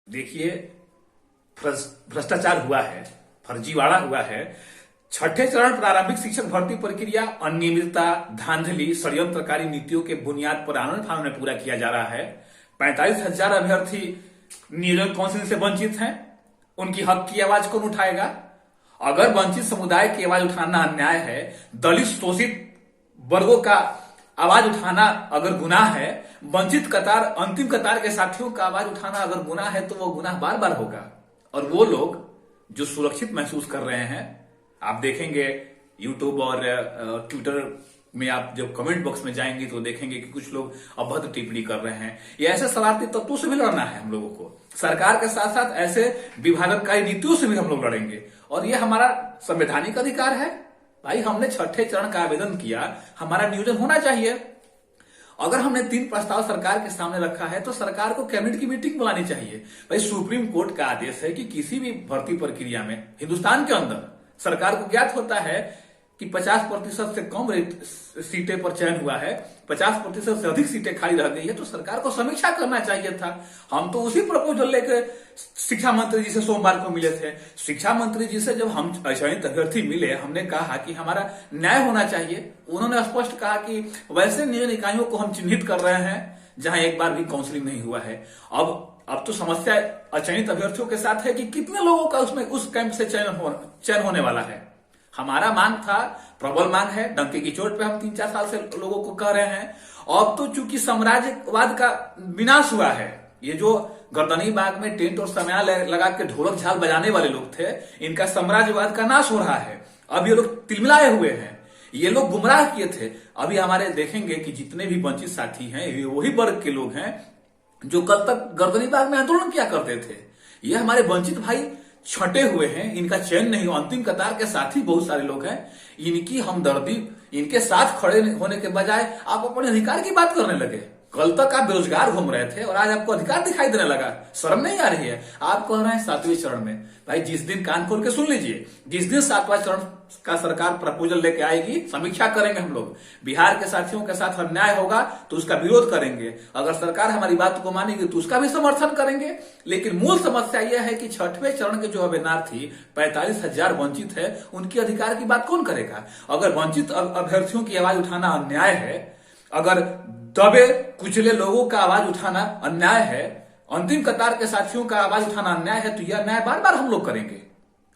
देखिए, भ्रष्टाचार हुआ है, फर्जीवाड़ा हुआ है। छठे चरण प्रारंभिक शिक्षक भर्ती प्रक्रिया अनियमितता, धांधली, षड्यंत्रकारी नीतियों के बुनियाद पर आनन फानन में पूरा किया जा रहा है। 45,000 अभ्यर्थी नियोजन काउंसिल से वंचित हैं। उनकी हक की आवाज कौन उठाएगा? अगर वंचित समुदाय की आवाज उठाना अन्याय है, दलित शोषित वर्गों का आवाज उठाना अगर गुनाह है, वंचित कतार अंतिम कतार के साथियों का आवाज उठाना अगर गुनाह है, तो वो गुनाह बार बार होगा। और वो लोग जो सुरक्षित महसूस कर रहे हैं, आप देखेंगे यूट्यूब और ट्विटर में आप जब कमेंट बॉक्स में जाएंगे तो देखेंगे कि कुछ लोग अभद्र टिप्पणी कर रहे हैं। ये ऐसे शरारती तत्वों से भी लड़ना है हम लोगों को। सरकार के साथ साथ ऐसे विभाजनकारी नीतियों से भी हम लोग लड़ेंगे, और ये हमारा संवैधानिक अधिकार है। भाई, हमने छठे चरण का आवेदन किया, हमारा नियोजन होना चाहिए। अगर हमने 3 प्रस्ताव सरकार के सामने रखा है तो सरकार को कैबिनेट की मीटिंग बुलानी चाहिए। भाई, सुप्रीम कोर्ट का आदेश है कि किसी भी भर्ती प्रक्रिया में हिंदुस्तान के अंदर सरकार को ज्ञात होता है कि 50% से कम सीटें पर चयन हुआ है, 50% से अधिक सीटें खाली रह गई है, तो सरकार को समीक्षा करना चाहिए था। हम तो उसी प्रपोजल लेकर शिक्षा मंत्री जी से सोमवार को मिले थे। शिक्षा मंत्री जी से जब हम चयनित अभ्यर्थी मिले, हमने कहा कि हमारा न्याय होना चाहिए। उन्होंने स्पष्ट कहा कि वैसे नियोजन इकाइयों को हम चिन्हित कर रहे हैं जहां एक बार भी काउंसलिंग नहीं हुआ है। अब तो समस्या अचयनित अभ्यर्थियों के साथ है कि कितने लोगों का उसमें उस कैंप से चयन होने वाला है। हमारा मांग था, प्रबल मांग है, डंके की चोट पे हम 3-4 साल से लोगों को कह रहे हैं। अब तो चूंकि साम्राज्यवाद का विनाश हुआ है, ये जो गर्दनी बाग में टेंट और समियान लगा के ढोलक झाल बजाने वाले लोग थे, इनका साम्राज्यवाद का नाश हो रहा है। अब ये लोग तिलमिलाए हुए हैं, ये लोग गुमराह किए थे। अभी हमारे देखेंगे कि जितने भी वंचित साथी हैं, ये वही वर्ग के लोग हैं जो कल तक गर्दनी बाग में आंदोलन किया करते थे। ये हमारे वंचित भाई छटे हुए हैं, इनका चयन नहीं हो। अंतिम कतार के साथी बहुत सारे लोग हैं, इनकी हमदर्दी, इनके साथ खड़े होने के बजाय आप अपने अधिकार की बात करने लगे। कल तक आप बेरोजगार घूम रहे थे और आज आपको अधिकार दिखाई देने लगा। शर्म नहीं आ रही है? आप कह रहे हैं 7वें चरण में। भाई, जिस दिन कान खोल के सुन लीजिए, जिस दिन 7वां चरण का सरकार प्रपोजल लेके आएगी, समीक्षा करेंगे हम लोग। बिहार के साथियों के साथ अन्याय होगा तो उसका विरोध करेंगे। अगर सरकार हमारी बात को मानेगी तो उसका भी समर्थन करेंगे। लेकिन मूल समस्या यह है कि 6वें चरण के जो अभ्यर्थी 45,000 वंचित है, उनके अधिकार की बात कौन करेगा? अगर वंचित अभ्यर्थियों की आवाज उठाना अन्याय है, अगर दबे कुचले लोगों का आवाज उठाना अन्याय है, अंतिम कतार के साथियों का आवाज उठाना अन्याय है, तो यह अन्याय बार बार हम लोग करेंगे।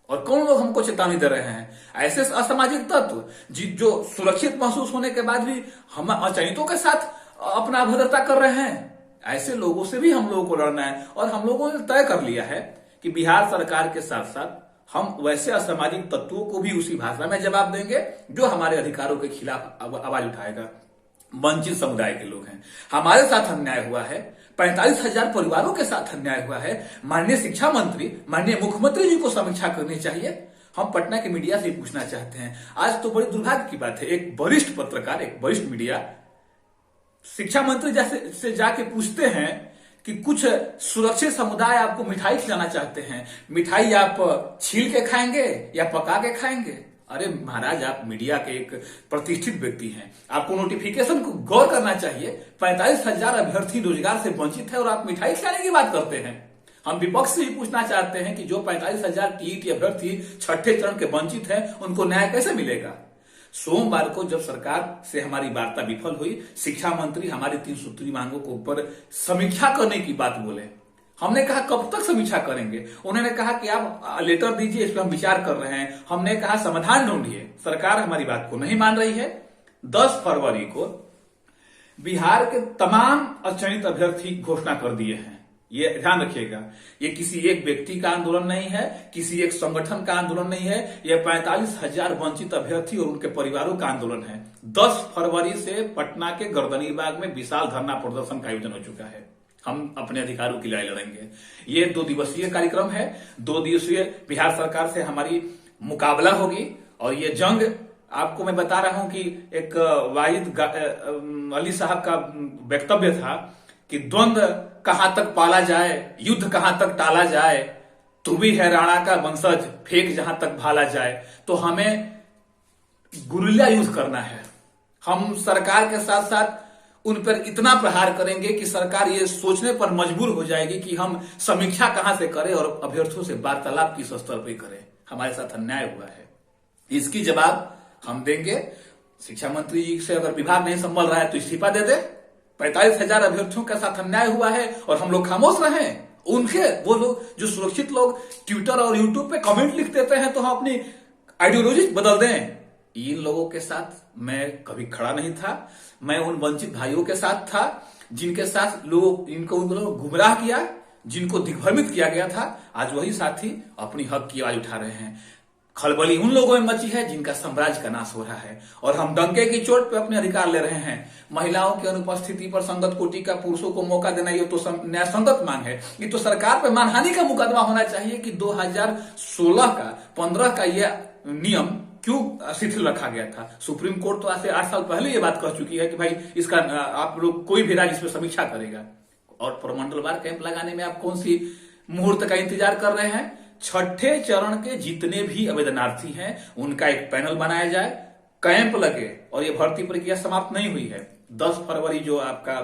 और कौन लोग हमको चेतावनी दे रहे हैं? ऐसे असामाजिक तत्व जो सुरक्षित महसूस होने के बाद भी हम अचयनितों के साथ अपना अभद्रता कर रहे हैं। ऐसे लोगों से भी हम लोगों को लड़ना है। और हम लोगों ने तय कर लिया है कि बिहार सरकार के साथ साथ हम वैसे असामाजिक तत्वों को भी उसी भाषा में जवाब देंगे जो हमारे अधिकारों के खिलाफ आवाज उठाएगा। वंचित समुदाय के लोग हैं, हमारे साथ अन्याय हुआ है, 45,000 परिवारों के साथ अन्याय हुआ है। माननीय शिक्षा मंत्री, माननीय मुख्यमंत्री जी को समीक्षा करनी चाहिए। हम पटना के मीडिया से पूछना चाहते हैं। आज तो बड़ी दुर्भाग्य की बात है, एक वरिष्ठ पत्रकार, एक वरिष्ठ मीडिया शिक्षा मंत्री जैसे से जाके पूछते हैं कि कुछ सुरक्षित समुदाय आपको मिठाई खिलाना चाहते हैं, मिठाई आप छील के खाएंगे या पका के खाएंगे? अरे महाराज, आप मीडिया के एक प्रतिष्ठित व्यक्ति हैं, आपको नोटिफिकेशन को गौर करना चाहिए। 45,000 अभ्यर्थी रोजगार से वंचित है और आप मिठाई खिलाने की बात करते हैं। हम विपक्ष से ही पूछना चाहते हैं कि जो 45,000 टीईटी अभ्यर्थी छठे चरण के वंचित हैं, उनको न्याय कैसे मिलेगा? सोमवार को जब सरकार से हमारी वार्ता विफल हुई, शिक्षा मंत्री हमारी 3 सूत्री मांगों के ऊपर समीक्षा करने की बात बोले। हमने कहा कब तक समीक्षा करेंगे? उन्होंने कहा कि आप लेटर दीजिए, इस पर हम विचार कर रहे हैं। हमने कहा समाधान ढूंढिए। सरकार हमारी बात को नहीं मान रही है। 10 फरवरी को बिहार के तमाम अचयनित अभ्यर्थी घोषणा कर दिए हैं। ये ध्यान रखिएगा, ये किसी एक व्यक्ति का आंदोलन नहीं है, किसी एक संगठन का आंदोलन नहीं है, यह 45,000 वंचित अभ्यर्थी और उनके परिवारों का आंदोलन है। 10 फरवरी से पटना के गर्दनी बाग में विशाल धरना प्रदर्शन का आयोजन हो चुका है। हम अपने अधिकारों की लड़ाई लड़ेंगे। ये 2 दिवसीय कार्यक्रम है। 2 दिवसीय बिहार सरकार से हमारी मुकाबला होगी। और ये जंग, आपको मैं बता रहा हूं कि एक वाहिद अली साहब का वक्तव्य था कि द्वंद्व कहां तक पाला जाए, युद्ध कहां तक टाला जाए, तू भी है राणा का वंशज, फेंक जहां तक भाला जाए। तो हमें गुरिल्ला युद्ध करना है। हम सरकार के साथ साथ उन पर इतना प्रहार करेंगे कि सरकार ये सोचने पर मजबूर हो जाएगी कि हम समीक्षा कहां से करें और अभ्यर्थियों से वार्तालाप किस स्तर पर करें। हमारे साथ अन्याय हुआ है, इसकी जवाब हम देंगे। शिक्षा मंत्री जी से अगर विभाग नहीं संभल रहा है तो इस्तीफा दे दे। 45,000 अभ्यर्थियों के साथ अन्याय हुआ है और हम लोग खामोश रहे। उनके वो लोग जो सुरक्षित लोग ट्विटर और यूट्यूब पे कमेंट लिख देते हैं तो हम अपनी आइडियोलॉजी बदल दें। इन लोगों के साथ मैं कभी खड़ा नहीं था। मैं उन वंचित भाइयों के साथ था जिनके साथ लोग इनको गुमराह किया, जिनको दिग्भ्रमित किया गया था। आज वही साथी अपनी हक की आवाज उठा रहे हैं। खलबली उन लोगों में मची है जिनका साम्राज्य का नाश हो रहा है और हम डंके की चोट पे अपने अधिकार ले रहे हैं। महिलाओं की अनुपस्थिति पर संगत कोटि का पुरुषों को मौका देना ये तो न्याय संगत मांग है। ये तो सरकार पे मानहानि का मुकदमा होना चाहिए कि 2016 का 15 का यह नियम क्यों शिथिल रखा गया था। सुप्रीम कोर्ट तो आज से 8 साल पहले ये बात कह चुकी है कि भाई इसका आप लोग कोई भी राज्य इसमें समीक्षा करेगा। और प्रमंडलवार कैंप लगाने में आप कौन सी मुहूर्त का इंतजार कर रहे हैं? छठे चरण के जितने भी आवेदनार्थी हैं उनका एक पैनल बनाया जाए, कैंप लगे और ये भर्ती प्रक्रिया समाप्त नहीं हुई है। 10 फरवरी जो आपका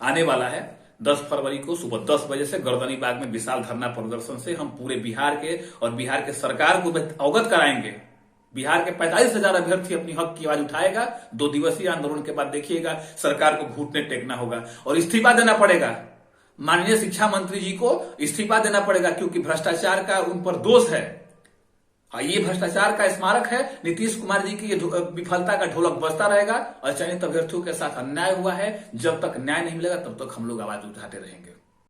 आने वाला है, 10 फरवरी को सुबह 10 बजे से गर्दनी बाग में विशाल धरना प्रदर्शन से हम पूरे बिहार के और बिहार के सरकार को अवगत कराएंगे। बिहार के 45,000 अभ्यर्थी अपनी हक की आवाज उठाएगा। 2 दिवसीय आंदोलन के बाद देखिएगा सरकार को घुटने टेकना होगा और इस्तीफा देना पड़ेगा। माननीय शिक्षा मंत्री जी को इस्तीफा देना पड़ेगा क्योंकि भ्रष्टाचार का उन पर दोष है। ये भ्रष्टाचार का स्मारक है। नीतीश कुमार जी की विफलता का ढोलक बजता रहेगा और चयनित अभ्यर्थियों के साथ अन्याय हुआ है। जब तक न्याय नहीं मिलेगा तब तक हम लोग आवाज उठाते रहेंगे।